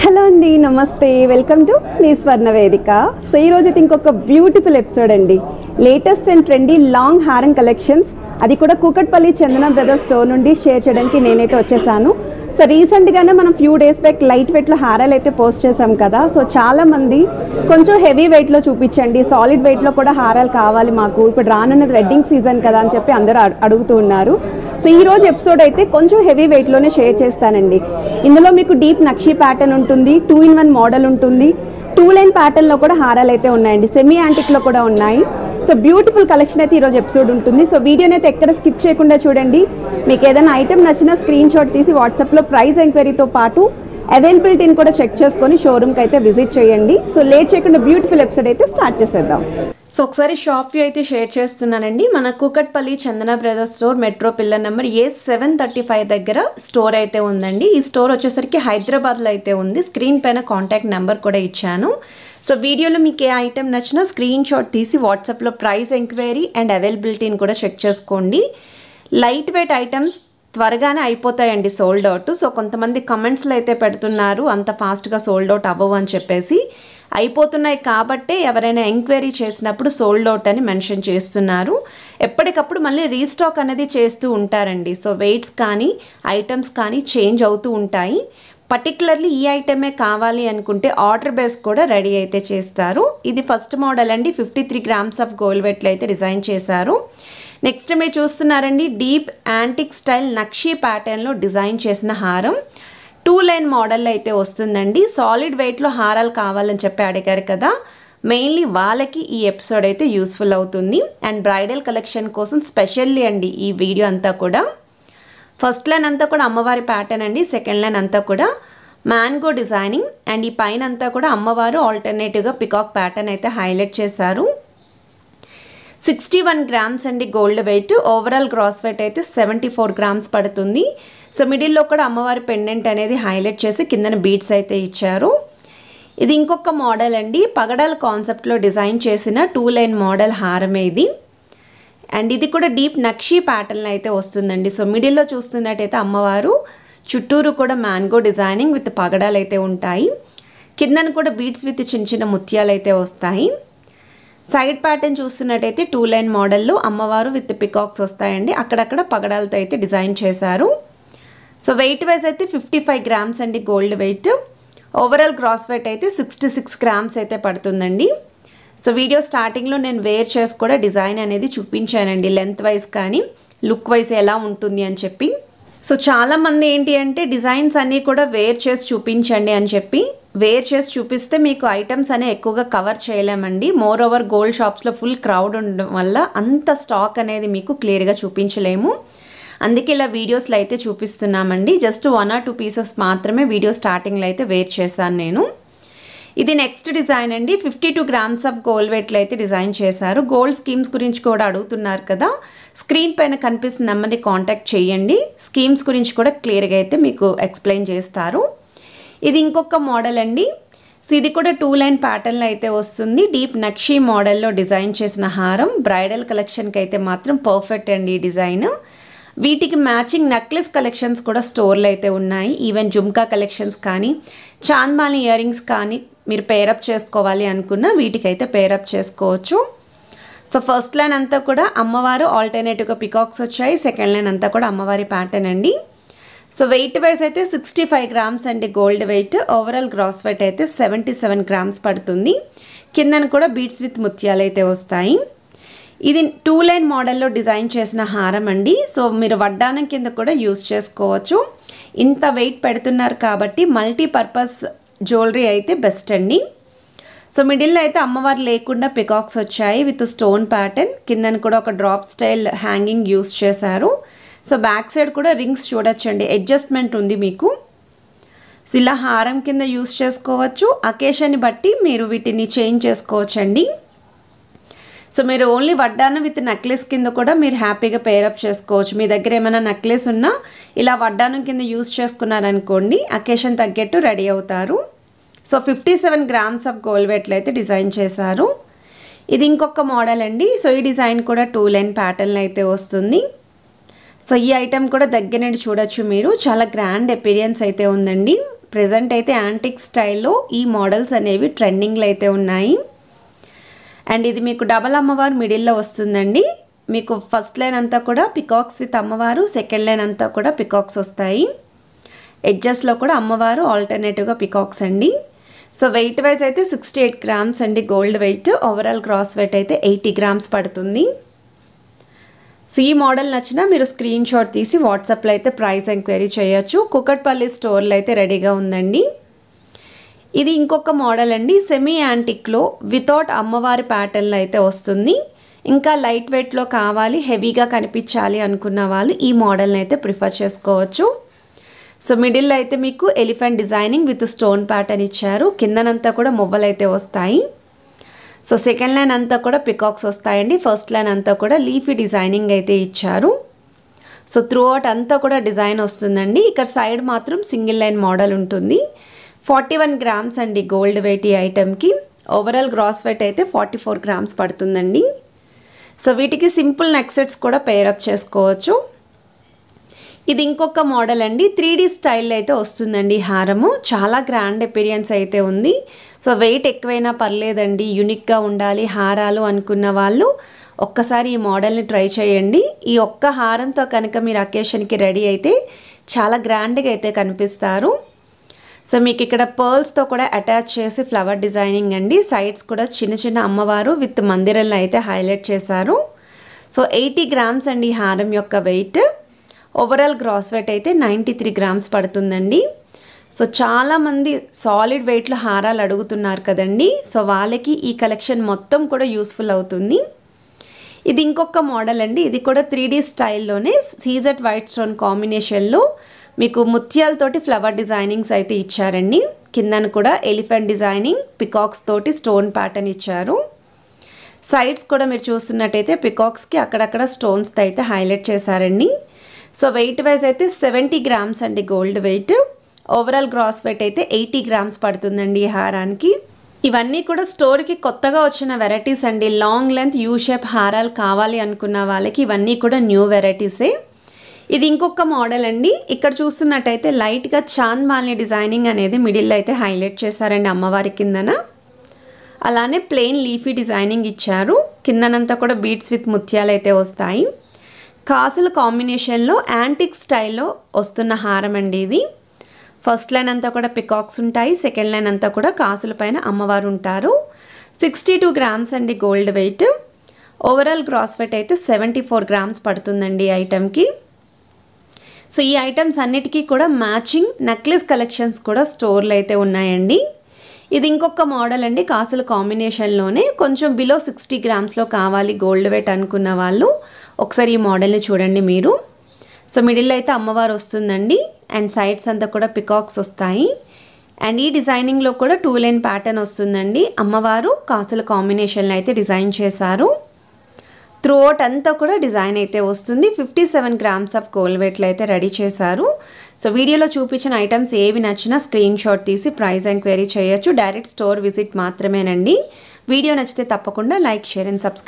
Hello అండి, నమస్తే, welcome to me స్వర్ణ వేదిక. సో ఈరోజు అయితే ఇంకొక బ్యూటిఫుల్ ఎపిసోడ్ అండి. లేటెస్ట్ అండ్ ట్రెండీ లాంగ్ హారం కలెక్షన్స్, అది కూడా కూకట్పల్లి చందన బ్రదర్స్ స్టోర్ నుండి షేర్ చేయడానికి నేనైతే వచ్చేసాను. సో రీసెంట్గానే మనం ఫ్యూ డేస్ బ్యాక్ లైట్ వెయిట్లో హారాలు అయితే పోస్ట్ చేసాం కదా. సో చాలామంది కొంచెం హెవీ వెయిట్లో చూపించండి, సాలిడ్ వెయిట్లో కూడా హారాలు కావాలి మాకు, ఇప్పుడు రానున్నది వెడ్డింగ్ సీజన్ కదా అని చెప్పి అందరూ అడుగుతూ ఉన్నారు. సో ఈరోజు ఎపిసోడ్ అయితే కొంచెం హెవీ వెయిట్లోనే షేర్ చేస్తానండి. ఇందులో మీకు డీప్ నక్షీ ప్యాటర్న్ ఉంటుంది, 2-in-1 మోడల్ ఉంటుంది, 2 లైన్ ప్యాటర్న్లో కూడా హారాలు అయితే ఉన్నాయండి, సెమీ యాంటిక్లో కూడా ఉన్నాయి. సో బ్యూటిఫుల్ కలెక్షన్ అయితే ఈరోజు ఎపిసోడ్ ఉంటుంది. సో వీడియోని అయితే ఎక్కడ స్కిప్ చేయకుండా చూడండి. మీకు ఏదైనా ఐటెం నచ్చిన స్క్రీన్ షాట్ తీసి వాట్సాప్లో ప్రైస్ ఎంక్వైరీతో పాటు అవైలబిలిటీని కూడా చెక్ చేసుకొని షోరూమ్కి అయితే విజిట్ చేయండి. సో లేట్ చేయకుండా బ్యూటిఫుల్ ఎపిసోడ్ అయితే స్టార్ట్ చేసేద్దాం. సో ఒకసారి షాప్ వ్యూ అయితే షేర్ చేస్తున్నానండి. మన Kukatpally Chandana Brothers store metro pillar number A735 దగ్గర స్టోర్ అయితే ఉందండి. ఈ స్టోర్ వచ్చేసరికి హైదరాబాద్లో అయితే ఉంది. స్క్రీన్ పైన కాంటాక్ట్ నెంబర్ కూడా ఇచ్చాను. సో వీడియోలో మీకు ఏ ఐటెం నచ్చినా స్క్రీన్ షాట్ తీసి వాట్సాప్లో ప్రైస్ ఎంక్వైరీ అండ్ అవైలబిలిటీని కూడా చెక్ చేసుకోండి. లైట్ వెయిట్ ఐటమ్స్ త్వరగానే అయిపోతాయండి, సోల్డ్ అవుట్. సో కొంతమంది కమెంట్స్లో అయితే పెడుతున్నారు అంత ఫాస్ట్గా సోల్డ్ అవుట్ అవ్వవు అని చెప్పేసి. అయిపోతున్నాయి కాబట్టే ఎవరైనా ఎంక్వైరీ చేసినప్పుడు సోల్డ్ అవుట్ అని మెన్షన్ చేస్తున్నారు. ఎప్పటికప్పుడు మళ్ళీ రీస్టాక్ అనేది చేస్తూ ఉంటారండి. సో వెయిట్స్ కానీ ఐటమ్స్ కానీ చేంజ్ అవుతూ ఉంటాయి. పర్టికులర్లీ ఈ ఐటమే కావాలి అనుకుంటే ఆర్డర్ బేస్ కూడా రెడీ అయితే చేస్తారు. ఇది ఫస్ట్ మోడల్ అండి, 53 grams ఆఫ్ గోల్డ్ వెయిట్లో అయితే డిజైన్ చేశారు. నెక్స్ట్ మీరు చూస్తున్నారండి, డీప్ యాంటిక్ స్టైల్ నక్షీ ప్యాటర్న్లో డిజైన్ చేసిన హారం 2 లైన్ మోడల్ అయితే వస్తుందండి. సాలిడ్ వెయిట్లో హారాలు కావాలని చెప్పి అడిగారు కదా, మెయిన్లీ వాళ్ళకి ఈ ఎపిసోడ్ అయితే యూస్ఫుల్ అవుతుంది. అండ్ బ్రైడల్ కలెక్షన్ కోసం స్పెషల్లీ అండి ఈ వీడియో అంతా కూడా. ఫస్ట్ లైన్ అంతా కూడా అమ్మవారి ప్యాటర్న్ అండి, సెకండ్ లైన్ అంతా కూడా మ్యాంగో డిజైనింగ్, అండ్ ఈ పైన అంతా కూడా అమ్మవారు ఆల్టర్నేటివ్గా పికాక్ ప్యాటర్న్ అయితే హైలైట్ చేశారు. 61 grams అండి gold weight. Overall gross weight అయితే 74 grams పడుతుంది. సో మిడిల్లో కూడా అమ్మవారి పెండెంట్ అనేది హైలైట్ చేసి కిందన బీడ్స్ అయితే ఇచ్చారు. ఇది ఇంకొక మోడల్ అండి, పగడాల కాన్సెప్ట్లో డిజైన్ చేసిన 2 లైన్ మోడల్ హారమే ఇది. అండ్ ఇది కూడా డీప్ నక్షీ ప్యాటర్న్ అయితే వస్తుందండి. సో మిడిల్లో చూస్తున్నట్టయితే అమ్మవారు చుట్టూరు కూడా మ్యాంగో డిజైనింగ్ విత్ పగడాలు అయితే ఉంటాయి. కిందన కూడా బీడ్స్ విత్ చిన్న చిన్న ముత్యాలు అయితే వస్తాయి. సైడ్ ప్యాటర్న్ చూస్తున్నట్టయితే 2 లైన్ మోడల్లో అమ్మవారు విత్ పికాక్స్ వస్తాయండి, అక్కడక్కడ పగడాలతో అయితే డిజైన్ చేశారు. సో వెయిట్ వైజ్ అయితే 55 grams అండి gold weight. Overall gross weight అయితే 66 grams అయితే పడుతుందండి. సో వీడియో స్టార్టింగ్లో నేను వేర్ చేసి కూడా డిజైన్ అనేది చూపించానండి, లెంత్ వైజ్ కానీ లుక్ వైజ్ ఎలా ఉంటుంది అని చెప్పి. సో చాలామంది ఏంటి అంటే డిజైన్స్ అన్నీ కూడా వేర్ చేసి చూపించండి అని చెప్పి, వేర్ చేసి చూపిస్తే మీకు ఐటమ్స్ అనేవి ఎక్కువగా కవర్ చేయలేమండి. మోర్ ఓవర్ గోల్డ్ షాప్స్లో ఫుల్ క్రౌడ్ ఉండడం వల్ల అంత స్టాక్ అనేది మీకు క్లియర్గా చూపించలేము. అందుకే ఇలా వీడియోస్లో అయితే చూపిస్తున్నామండి. జస్ట్ 1 or 2 pieces మాత్రమే వీడియో స్టార్టింగ్లో అయితే వేర్ చేశాను నేను. ఇది నెక్స్ట్ డిజైన్ అండి, 52 grams ఆఫ్ గోల్డ్ వెయిట్లో అయితే డిజైన్ చేశారు. గోల్డ్ స్కీమ్స్ గురించి కూడా అడుగుతున్నారు కదా, స్క్రీన్ పైన కనిపిస్తున్న నెంబర్ని కాంటాక్ట్ చేయండి. స్కీమ్స్ గురించి కూడా క్లియర్గా అయితే మీకు ఎక్స్ప్లెయిన్ చేస్తారు. ఇది ఇంకొక మోడల్ అండి. సో ఇది కూడా 2 లైన్ ప్యాటర్న్లో అయితే వస్తుంది. డీప్ నక్షీ మోడల్లో డిజైన్ చేసిన హారం బ్రైడల్ కలెక్షన్కి అయితే మాత్రం పర్ఫెక్ట్ అండి ఈ డిజైన్. వీటికి మ్యాచింగ్ నెక్లెస్ కలెక్షన్స్ కూడా స్టోర్లో అయితే ఉన్నాయి. ఈవెన్ జుమ్కా కలెక్షన్స్ కానీ చాంద్మాలి ఇయర్ రింగ్స్ కానీ మీరు పేరప్ చేసుకోవాలి అనుకున్న వీటికైతే పేరప్ చేసుకోవచ్చు. సో ఫస్ట్ లైన్ అంతా కూడా అమ్మవారు ఆల్టర్నేటివ్గా పికాక్స్ వచ్చాయి, సెకండ్ లైన్ అంతా కూడా అమ్మవారి ప్యాటర్న్ అండి. సో వెయిట్ వైజ్ అయితే 65 grams అండి gold weight. Overall gross weight అయితే 77 grams పడుతుంది. కిందన కూడా బీడ్స్ విత్ ముత్యాలు అయితే వస్తాయి. ఇది 2 లైన్ మోడల్లో డిజైన్ చేసిన హారం అండి. సో మీరు వడ్డానం కింద కూడా యూస్ చేసుకోవచ్చు. ఇంత వెయిట్ పెడుతున్నారు కాబట్టి మల్టీపర్పస్ జ్యువెలరీ అయితే బెస్ట్ అండి. సో మిడిల్లో అయితే అమ్మవారు లేకుండా పికాక్స్ వచ్చాయి విత్ స్టోన్ ప్యాటర్న్. కిందన కూడా ఒక డ్రాప్ స్టైల్ హ్యాంగింగ్ యూస్ చేశారు. సో బ్యాక్ సైడ్ కూడా రింగ్స్ చూడొచ్చండి, అడ్జస్ట్మెంట్ ఉంది మీకు. సో ఇలా హారం కింద యూస్ చేసుకోవచ్చు, అకేషన్ని బట్టి మీరు వీటిని చేంజ్ చేసుకోవచ్చండి. సో మీరు ఓన్లీ వడ్డానం విత్ నెక్లెస్ కింద కూడా మీరు హ్యాపీగా పేరప్ చేసుకోవచ్చు. మీ దగ్గర ఏమైనా నెక్లెస్ ఉన్నా ఇలా వడ్డానం కింద యూస్ చేసుకున్నారనుకోండి, అకేషన్ తగ్గట్టు రెడీ అవుతారు. సో 57 grams ఆఫ్ గోల్డ్ వెయిట్లో అయితే డిజైన్ చేశారు. ఇది ఇంకొక మోడల్ అండి. సో ఈ డిజైన్ కూడా 2 లైన్ ప్యాటర్న్ అయితే వస్తుంది. సో ఈ ఐటెం కూడా దగ్గర నుండి చూడొచ్చు మీరు, చాలా గ్రాండ్ అపిరియన్స్ అయితే ఉందండి. ప్రెజెంట్ అయితే యాంటిక్ స్టైల్లో ఈ మోడల్స్ అనేవి ట్రెండింగ్లో అయితే ఉన్నాయి. అండ్ ఇది మీకు డబల్ అమ్మవారు మిడిల్లో వస్తుందండి. మీకు ఫస్ట్ లైన్ అంతా కూడా పికాక్స్ విత్ అమ్మవారు, సెకండ్ లైన్ అంతా కూడా పికాక్స్ వస్తాయి. ఎడ్జెస్లో కూడా అమ్మవారు, ఆల్టర్నేటివ్గా పికాక్స్ అండి. సో వెయిట్ వైజ్ అయితే 68 గ్రామ్స్ అండి gold weight. Overall gross weight అయితే 80 గ్రామ్స్ పడుతుంది. సో ఈ మోడల్ నచ్చినా మీరు స్క్రీన్ షాట్ తీసి వాట్సాప్లో అయితే ప్రైస్ ఎంక్వైరీ చేయొచ్చు. కుకట్పల్లి స్టోర్లో అయితే రెడీగా ఉందండి. ఇది ఇంకొక మోడల్ అండి, సెమీ యాంటిక్లో వితౌట్ అమ్మవారి ప్యాటర్న్లో అయితే వస్తుంది. ఇంకా లైట్ వెయిట్లో కావాలి, హెవీగా కనిపించాలి అనుకున్న వాళ్ళు ఈ మోడల్ని అయితే ప్రిఫర్ చేసుకోవచ్చు. సో మిడిల్లో అయితే మీకు elephant designing with stone pattern ఇచ్చారు. కిందనంతా కూడా మువ్వలు అయితే వస్తాయి. సో సెకండ్ లైన్ అంతా కూడా పికాక్స్ వస్తాయండి. ఫస్ట్ లైన్ అంతా కూడా లీఫీ డిజైనింగ్ అయితే ఇచ్చారు. సో త్రూ అవుట్ అంతా కూడా డిజైన్ వస్తుందండి. ఇక్కడ సైడ్ మాత్రం సింగిల్ లైన్ మోడల్ ఉంటుంది. 41 గ్రామ్స్ అండి గోల్డ్ వెయిట్ ఈ ఐటెంకి. ఓవరాల్ గ్రాస్ వెయిట్ అయితే 44 గ్రామ్స్ పడుతుందండి. సో వీటికి సింపుల్ నెక్ సెట్స్ కూడా పేరప్ చేసుకోవచ్చు. ఇది ఇంకొక మోడల్ అండి, 3D స్టైల్ అయితే వస్తుందండి. హారము చాలా గ్రాండ్ అపీరియన్స్ అయితే ఉంది. సో వెయిట్ ఎక్కువైనా పర్లేదండి, యూనిక్గా ఉండాలి హారాలు అనుకున్న వాళ్ళు ఒక్కసారి ఈ మోడల్ని ట్రై చేయండి. ఈ ఒక్క హారంతో కనుక మీరు అకేషన్కి రెడీ అయితే చాలా గ్రాండ్గా అయితే కనిపిస్తారు. సో మీకు ఇక్కడ పర్ల్స్తో కూడా అటాచ్ చేసి ఫ్లవర్ డిజైనింగ్ అండి. సైడ్స్ కూడా చిన్న చిన్న అమ్మవారు విత్ మందిరంలో అయితే హైలైట్ చేశారు. సో 80 గ్రామ్స్ అండి ఈ హారం యొక్క వెయిట్. ఓవరాల్ గ్రాస్ వెయిట్ అయితే 93 గ్రామ్స్ పడుతుందండి. సో చాలామంది సాలిడ్ వెయిట్లో హారాలు అడుగుతున్నారు కదండి. సో వాళ్ళకి ఈ కలెక్షన్ మొత్తం కూడా యూస్ఫుల్ అవుతుంది. ఇది ఇంకొక మోడల్ అండి. ఇది కూడా 3D స్టైల్లోనే సీజెడ్ వైట్ స్టోన్ కాంబినేషన్లో మీకు ముత్యాలతోటి ఫ్లవర్ డిజైనింగ్స్ అయితే ఇచ్చారండి. కిందన కూడా ఎలిఫెంట్ డిజైనింగ్, పికాక్స్ తోటి స్టోన్ ప్యాటర్న్ ఇచ్చారు. సైడ్స్ కూడా మీరు చూస్తున్నట్టయితే పికాక్స్కి అక్కడక్కడ స్టోన్స్తో అయితే హైలైట్ చేశారండి. సో వెయిట్ వైజ్ అయితే 70 గ్రామ్స్ అండి gold weight. Overall gross weight అయితే 80 గ్రామ్స్ పడుతుందండి ఈ హారానికి. ఇవన్నీ కూడా స్టోర్కి కొత్తగా వచ్చిన వెరైటీస్ అండి. లాంగ్ లెంత్ యూ షేప్ హారాలు కావాలి అనుకున్న వాళ్ళకి ఇవన్నీ కూడా న్యూ వెరైటీసే. ఇది ఇంకొక మోడల్ అండి. ఇక్కడ చూస్తున్నట్టయితే లైట్గా చాంద్ మాలిని డిజైనింగ్ అనేది మిడిల్లో అయితే హైలైట్ చేశారండి అమ్మవారి కిందన. అలానే ప్లెయిన్ లీఫీ డిజైనింగ్ ఇచ్చారు. కిందనంతా కూడా బీడ్స్ విత్ ముత్యాలు అయితే వస్తాయి. కాసుల కాంబినేషన్లో యాంటిక్ స్టైల్లో వస్తున్న హారం అండి ఇది. ఫస్ట్ లైన్ అంతా కూడా పికాక్స్ ఉంటాయి, సెకండ్ లైన్ అంతా కూడా కాసుల పైన అమ్మవారు ఉంటారు. 62 గ్రామ్స్ అండి gold weight. Overall gross weight అయితే 74 గ్రామ్స్ పడుతుందండి ఈ ఐటెంకి. సో ఈ ఐటమ్స్ అన్నిటికీ కూడా మ్యాచింగ్ నెక్లెస్ కలెక్షన్స్ కూడా స్టోర్లో అయితే ఉన్నాయండి. ఇది ఇంకొక మోడల్ అండి, కాసుల కాంబినేషన్లోనే కొంచెం బిలో 60 గ్రామ్స్లో కావాలి గోల్డ్ వెయిట్ అనుకున్న వాళ్ళు ఒకసారి ఈ మోడల్ని చూడండి మీరు. సో మిడిల్ అయితే అమ్మవారు వస్తుందండి అండ్ సైడ్స్ అంతా కూడా పికాక్స్ వస్తాయి. అండ్ ఈ డిజైనింగ్లో కూడా 2 లైన్ ప్యాటర్న్ వస్తుందండి. అమ్మవారు కాసుల కాంబినేషన్లో అయితే డిజైన్ చేశారు. త్రూ అవుట్ అంతా కూడా డిజైన్ అయితే వస్తుంది. 57 గ్రామ్స్ ఆఫ్ గోల్డ్ వెయిట్లో అయితే రెడీ చేశారు. సో వీడియోలో చూపించిన ఐటమ్స్ ఏవి నచ్చినా స్క్రీన్ షాట్ తీసి ప్రైస్ ఎంక్వైరీ చేయొచ్చు. డైరెక్ట్ స్టోర్ విజిట్ మాత్రమేనండి. వీడియో నచ్చితే తప్పకుండా లైక్, షేర్ అండ్ సబ్స్క్రైబ్.